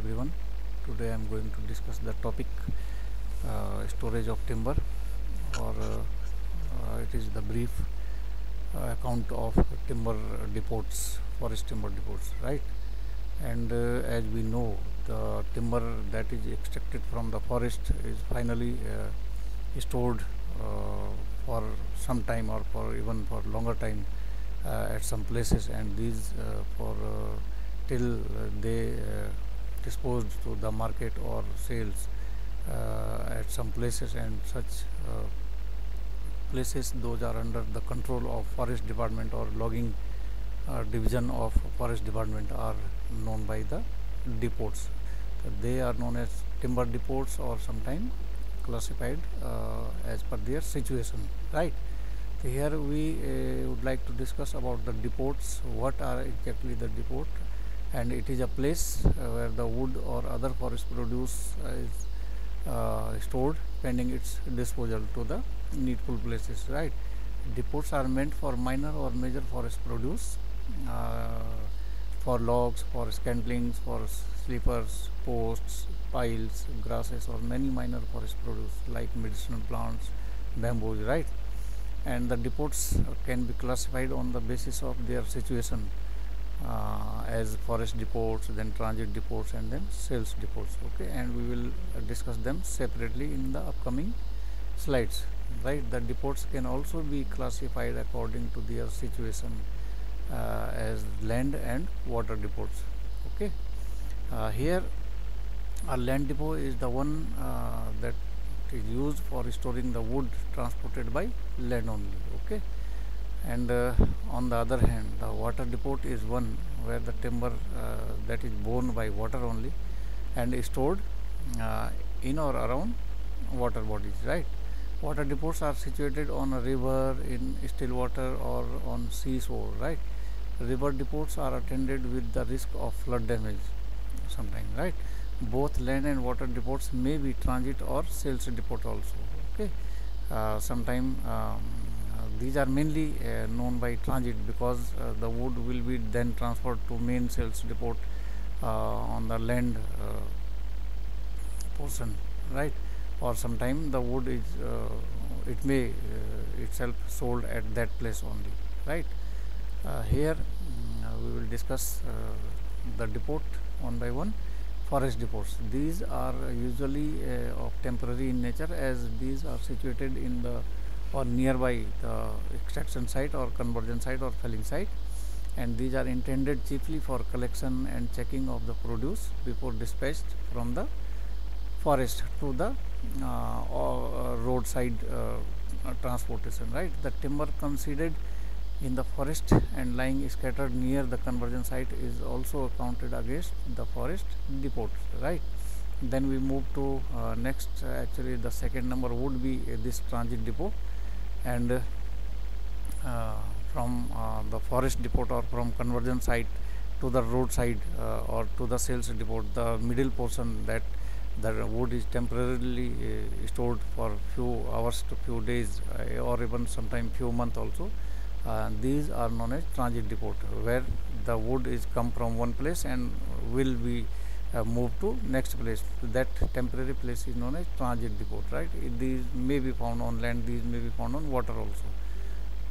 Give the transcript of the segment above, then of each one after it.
everyone. Today I am going to discuss the topic storage of timber, or it is the brief account of timber depots, forest timber depots, right? And as we know, the timber that is extracted from the forest is finally stored for some time, or for even for longer time at some places, and these for till they disposed to the market or sales at some places, and such places those are under the control of forest department or logging division of forest department are known by the depots. They are known as timber depots, or sometimes classified as per their situation, right? So here we would like to discuss about the depots. What are exactly the depot? And it is a place where the wood or other forest produce is stored pending its disposal to the needful places, right? Depots are meant for minor or major forest produce, for logs, for scantlings, for sleepers, posts, piles, grasses, or many minor forest produce like medicinal plants, bamboos, right? And the depots can be classified on the basis of their situation, as forest depots, then transit depots, and then sales depots. Okay, and we will discuss them separately in the upcoming slides, right? The depots can also be classified according to their situation as land and water depots. Okay, here a land depot is the one that is used for storing the wood transported by land only. Okay, and on the other hand, the water depot is one where the timber that is borne by water only and is stored in or around water bodies, right? Water depots are situated on a river, in still water, or on seashore, right? River depots are attended with the risk of flood damage sometimes, right? Both land and water depots may be transit or sales depot also. Okay, sometime these are mainly known by transit, because the wood will be then transferred to main sales depot on the land portion, right? Or sometime the wood is it may itself sold at that place only, right? Here we will discuss the depot one by one. Forest depots, these are usually of temporary in nature, as these are situated in the or nearby the extraction site or conversion site or felling site, and these are intended chiefly for collection and checking of the produce before dispatched from the forest to the roadside transportation, right? The timber considered in the forest and lying scattered near the conversion site is also counted against the forest depots, right? Then we move to next. Actually, the second number would be this transit depot, and from the forest depot or from conversion site to the roadside or to the sales depot, the middle portion that the wood is temporarily stored for few hours to few days, or even sometime few months also. These are known as transit depot, where the wood is come from one place and will be moved to next place. That temporary place is known as transit depot, right? These may be found on land, these may be found on water also,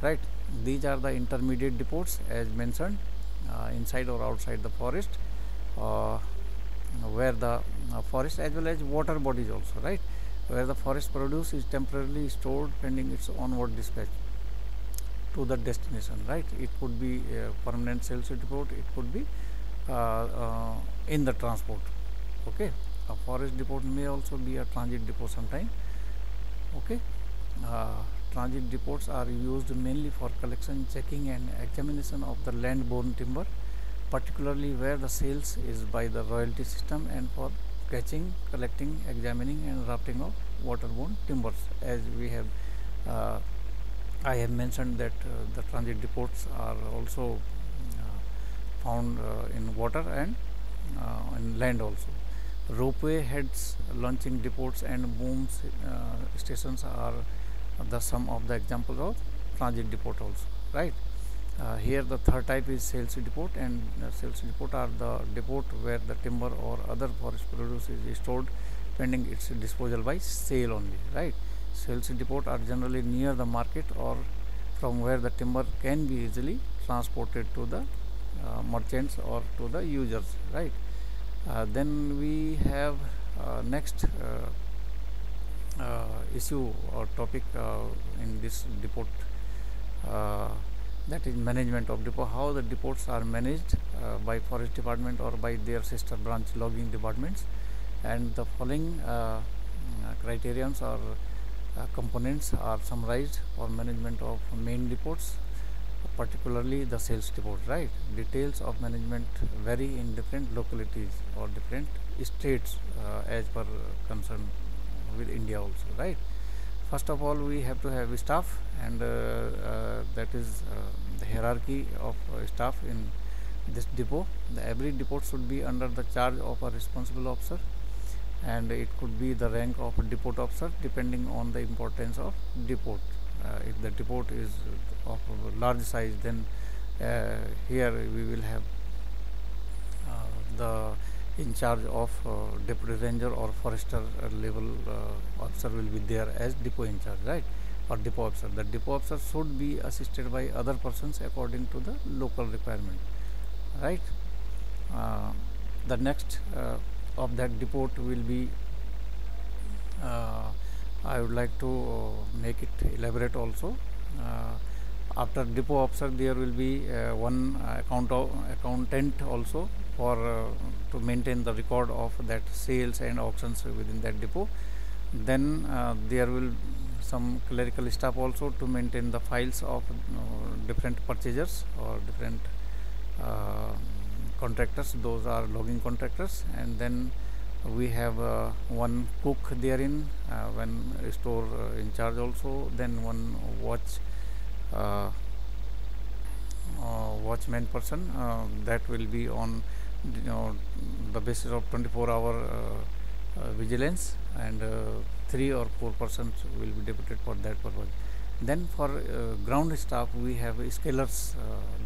right? These are the intermediate depots, as mentioned, inside or outside the forest, where the forest as well as water bodies also, right? Where the forest produce is temporarily stored pending its onward dispatch to the destination, right? It could be a permanent sales depot, it could be in the transport. Okay, a forest depot may also be a transit depot sometime. Okay, transit depots are used mainly for collection, checking, and examination of the land-borne timber, particularly where the sales is by the royalty system, and for catching, collecting, examining, and rafting of waterborne timbers. As we have I have mentioned that the transit depots are also found in water and in land also. Ropeway heads, launching depots, and boom stations are the some of the examples of transit depot also, right? Here the third type is sales depot, and sales depot are the depot where the timber or other forest produce is stored pending its disposal by sale only, right? Sales depot are generally near the market or from where the timber can be easily transported to the merchants or to the users, right? Then we have next issue or topic in this depot, uh, that is management of depot. How the depots are managed by forest department or by their sister branch logging departments, and the following criterions or components are summarized for management of main depots, particularly the sales depot, right? Details of management vary in different localities or different states as per concern with India also, right? First of all, we have to have staff, and that is the hierarchy of staff in this depot. Every depot should be under the charge of a responsible officer, and it could be the rank of a depot officer depending on the importance of depot. If the depot is of a large size, then here we will have the in charge of deputy ranger or forester level officer will be there as depot in charge, right? Or depot officer. The depot officer should be assisted by other persons according to the local requirement, right? uh, the next of that depot will be, I would like to make it elaborate also. After depot officer, there will be one accountant also for to maintain the record of that sales and auctions within that depot. Then there will some clerical staff also to maintain the files of different purchasers or different uh, contractors. Those are logging contractors. And then we have one cook therein, when store in charge also. Then one uh, watchman person that will be on the basis of 24-hour vigilance, and 3 or 4 persons will be deputed for that purpose. Then for ground staff, we have scalers,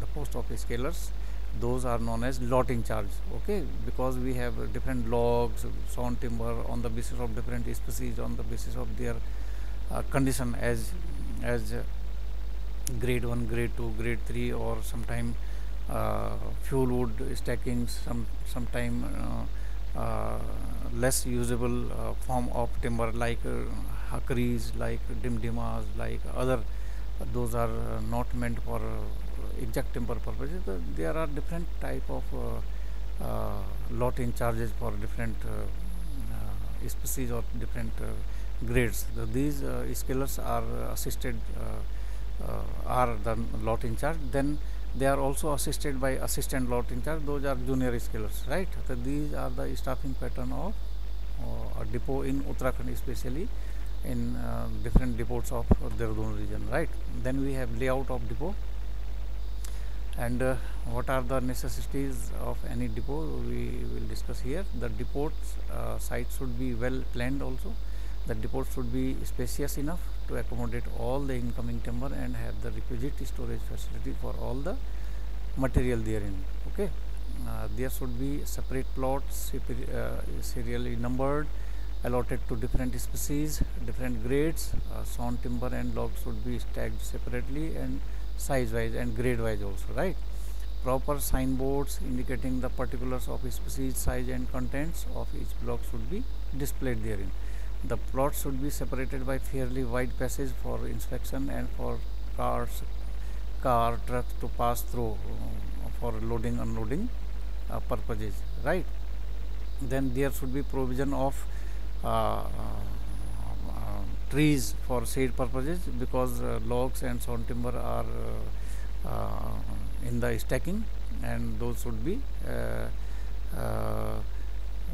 the post of scalers. Those are known as lot in charge, okay? Because we have different logs, sawn timber on the basis of different species, on the basis of their condition as grade 1, grade 2, grade 3, or sometime fuel wood stacking, sometime less usable form of timber like hackeries, like dimdimas, like other. Those are not meant for exact timber purposes. There are different type of lot in charges for different species or different grades. These scalers are assisted, are the lot in charge. Then they are also assisted by assistant lot in charge. Those are junior scalers, right? So these are the staffing pattern of a depot in Uttarakhand, especially in different depots of Dehradun region, right? Then we have layout of depot, and what are the necessities of any depot we will discuss here. The depot's site should be well planned also. The depot should be spacious enough to accommodate all the incoming timber and have the requisite storage facility for all the material therein, okay? There should be separate plots, serially numbered, allotted to different species, different grades. Sawn timber and logs should be stacked separately and size wise and grade wise also, right? Proper signboards indicating the particulars of species, size and contents of each block should be displayed therein. The plot should be separated by fairly wide passage for inspection and for trucks to pass through for loading unloading purposes, right? Then there should be provision of trees for shade purposes, because logs and sawn timber are in the stacking, and those should be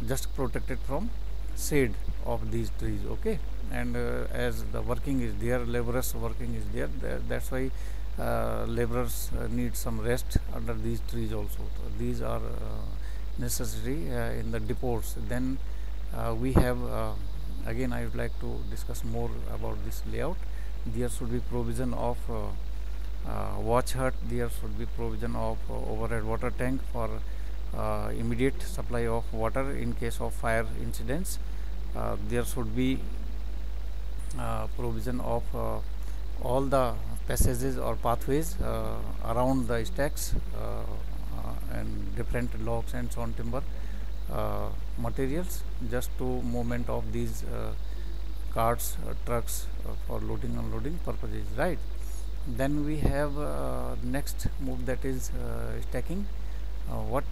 just protected from shade of these trees, okay? And as the working is there, laborers working is there, that's why laborers need some rest under these trees also. So these are necessary in the depots. Then we have again I would like to discuss more about this layout. There should be provision of watch hut, there should be provision of overhead water tank for immediate supply of water in case of fire incidents. There should be provision of all the passages or pathways around the stacks and different logs and sawn timber materials just to movement of these carts, trucks for loading unloading purposes, right? Then we have next move, that is stacking. What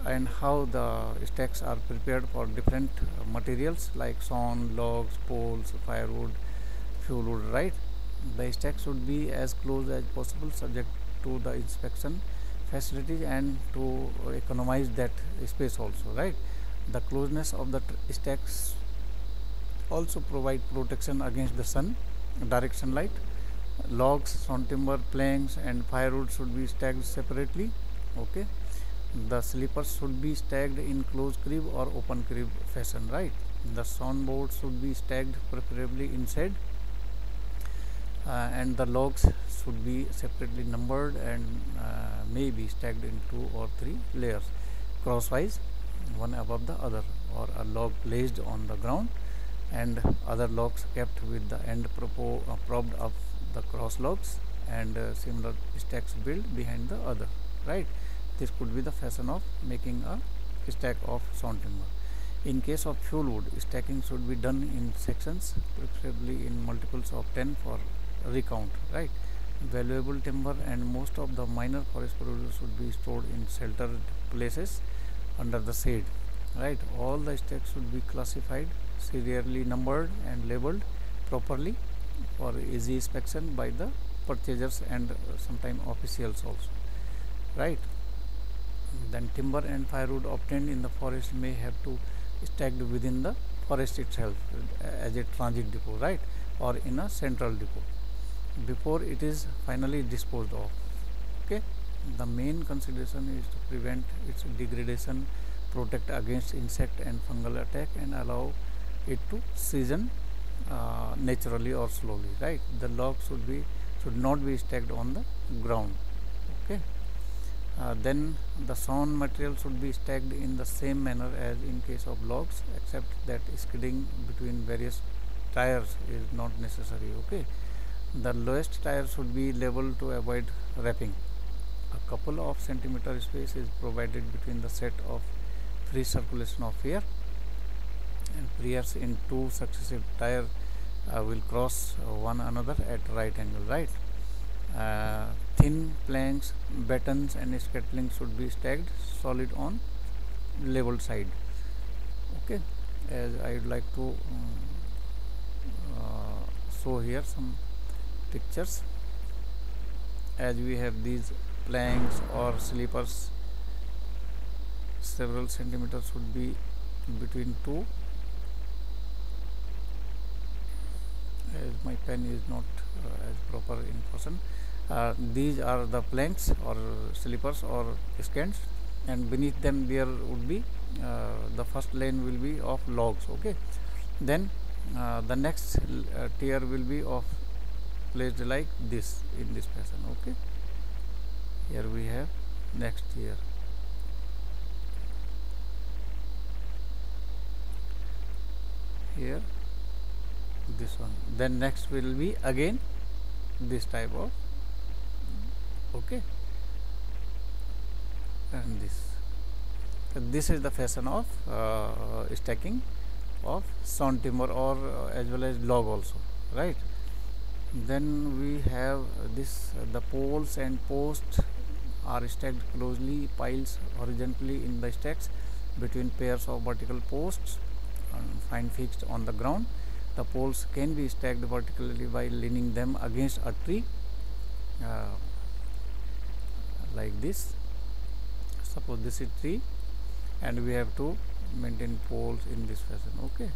and how the stacks are prepared for different materials like sawn, logs, poles, firewood, fuel wood, right? The stack should be as close as possible subject to the inspection facilities and to economize that space also, right? The closeness of the stacks also provide protection against the sun, direct sunlight. Logs, sawn timber, planks and firewood should be stacked separately. Okay, the sleepers should be stacked in closed crib or open crib fashion, right? The sawn boards should be stacked preferably inside, and the logs should be separately numbered and may be stacked in 2 or 3 layers crosswise, one above the other, or a log placed on the ground and other logs kept with the end propped up the cross logs, and similar stacks built behind the other, right? This could be the fashion of making a stack of sawn timber. In case of fuel wood, stacking should be done in sections, preferably in multiples of 10 for recount, right? Valuable timber and most of the minor forest produce should be stored in sheltered places under the shade, right? All the stacks should be classified, serially numbered and labeled properly for easy inspection by the purchasers and sometimes officials also, right? Then timber and firewood obtained in the forest may have to stacked within the forest itself as a transit depot, right, or in a central depot before it is finally disposed of. Okay, the main consideration is to prevent its degradation, protect against insect and fungal attack, and allow it to season naturally or slowly, right? The log should not be stacked on the ground. Okay, then the sawn material should be stacked in the same manner as in case of logs, except that skidding between various tires is not necessary. Okay, the lowest tire should be level to avoid wrapping. A couple of centimeter space is provided between the set of free circulation of air, and priors in 2 successive tire will cross one another at right angle, right? Thin planks, battens and scattling should be stacked solid on level side. Okay, as I would like to show here some pictures. As we have these planks or sleepers, several centimeters should be between 2. As my pen is not as proper in person, these are the planks or sleepers or scans, and beneath them there would be the first lane will be of logs. Okay, then the next tier will be of placed like this in this fashion. Okay, here we have next tier. Here this one, then next will be again this type of, okay, and this is the fashion of stacking of sawn timber or as well as log also, right? Then we have this, the poles and posts are stacked closely, piles horizontally in the stacks between pairs of vertical posts and fine fixed on the ground. The poles can be stacked vertically by leaning them against a tree like this. Suppose this is tree and we have to maintain poles in this fashion. Okay,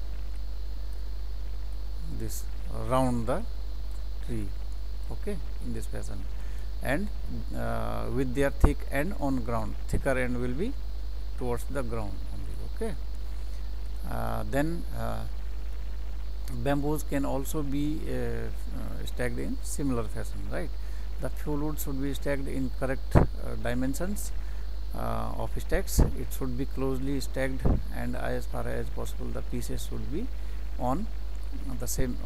this around the tree. Okay, in this fashion, and with their thick end on ground, thicker end will be towards the ground only. Okay, then bamboos can also be stacked in similar fashion, right? The fuel wood should be stacked in correct dimensions of stacks. It should be closely stacked, and as far as possible the pieces should be on the same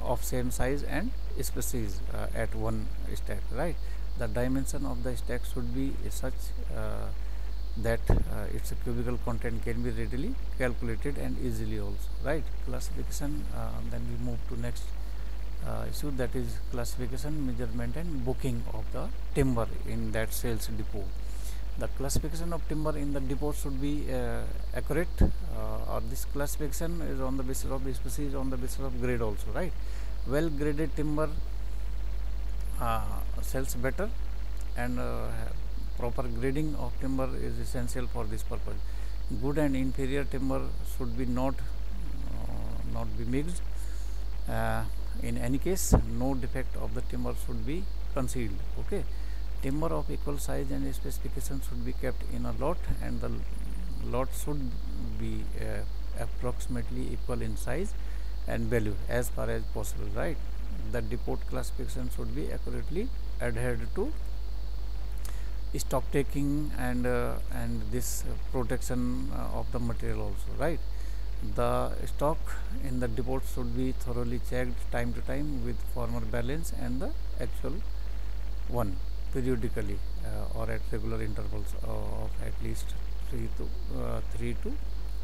size and species at one stack, right? The dimension of the stack should be such that its cubical content can be readily calculated and easily also, right? Classification, then we move to next issue, that is classification, measurement and booking of the timber in that sales depot. The classification of timber in the depot should be accurate, or this classification is on the basis of the species, on the basis of grade also, right? Well graded timber sells better, and proper grading of timber is essential for this purpose. Good and inferior timber should be not be mixed. In any case, no defect of the timber should be concealed. Okay, timber of equal size and specification should be kept in a lot, and the lot should be approximately equal in size and value as far as possible, right? The depot classification should be accurately adhered to. Stock taking and this protection of the material also, right? The stock in the depot should be thoroughly checked time to time with former balance and the actual one periodically or at regular intervals of at least 3 to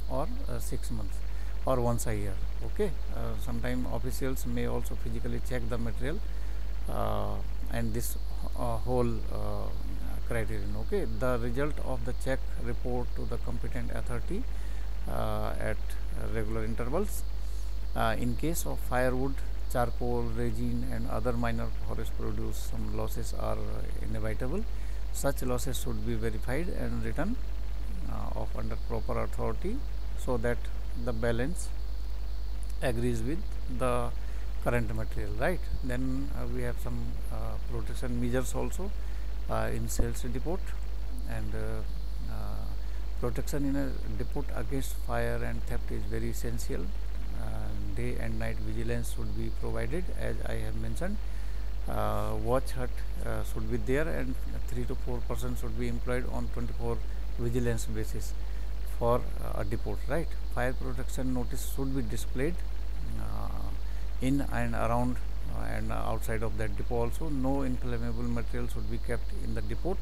or 6 months or once a year. Okay, sometime officials may also physically check the material and this whole criterion. Okay, the result of the check report to the competent authority at regular intervals. In case of firewood, charcoal, resin and other minor forest produce, some losses are inevitable. Such losses should be verified and written off under proper authority, so that the balance agrees with the current material, right? Then we have some protection measures also in sales depot, and protection in a depot against fire and theft is very essential. Day and night vigilance should be provided, as I have mentioned. Watch hut should be there, and 3 to 4 persons should be employed on 24 vigilance basis for a depot, right? Fire protection notice should be displayed in and around and outside of that depot also. No inflammable material should be kept in the depot,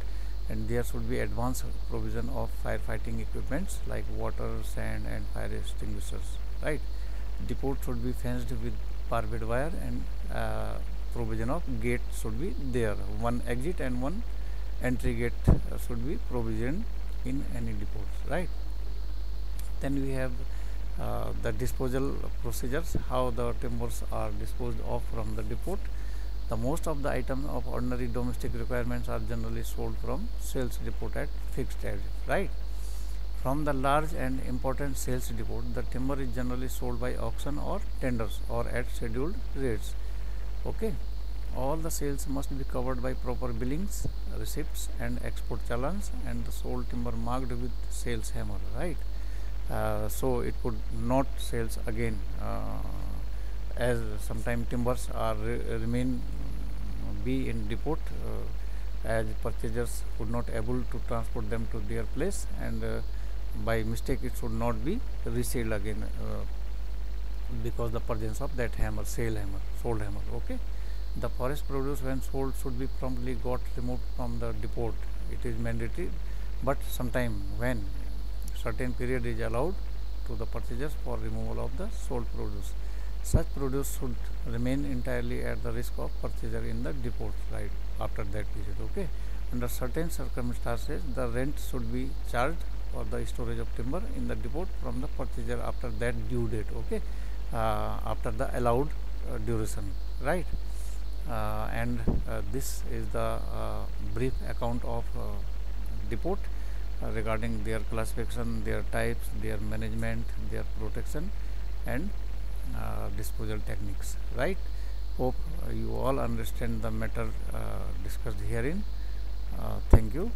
and there should be advanced provision of firefighting equipments like water, sand and fire extinguishers, right? Depot should be fenced with barbed wire, and provision of gate should be there. One exit and one entry gate should be provisioned in any depots, right? Then we have the disposal procedures, how the timbers are disposed of from the depot. The most of the items of ordinary domestic requirements are generally sold from sales depot at fixed tariff, right? From the large and important sales depot, the timber is generally sold by auction or tenders or at scheduled rates. Okay, all the sales must be covered by proper billings, receipts and export challans, and the sold timber marked with sales hammer, right? So it could not sales again, as sometime timbers are remain be in depot, as purchasers could not able to transport them to their place, and by mistake it should not be resold again because the presence of that hammer, sold hammer. Okay, the forest produce when sold should be promptly got removed from the depot. It is mandatory, but sometime when certain period is allowed to the purchasers for removal of the sold produce. Such produce should remain entirely at the risk of purchaser in the depot, right, after that period. Okay, under certain circumstances the rent should be charged for the storage of timber in the depot from the purchaser after that due date. Okay, after the allowed duration, right? And this is the brief account of depot regarding their classification, their types, their management, their protection and disposal techniques, right? Hope you all understand the matter discussed herein. Thank you.